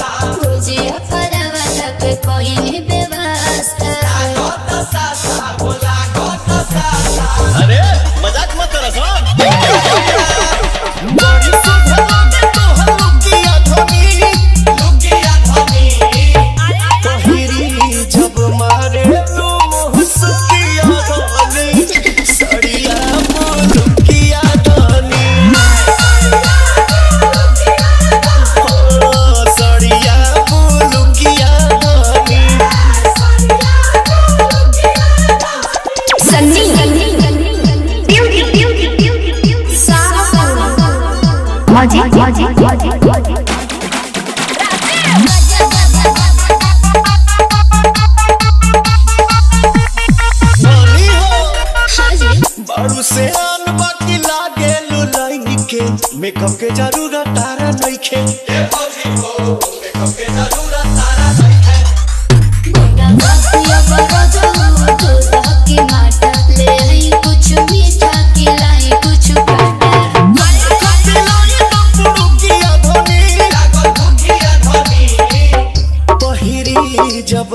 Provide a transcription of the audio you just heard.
भुजिया परवल के कोई व्यवस्था। अरे मजाक मत करो सब। जब मारे सड़िया मुलुकिया धनी सड़िया मुलुकिया धनी सन्नी बारू से आन बाकी लागे लुलाई के मेकअप के जरूरत तारा नइखे। ए भौजी हो मेकअप के जरूरत तारा नइखे। बोला बासिया बरो जो की माटा ले आई कुछ मीठा खिलाई कुछ काटा। खिलाई तो पुड़ुकिया धनी लागल भुकिया धनी पहिरी जब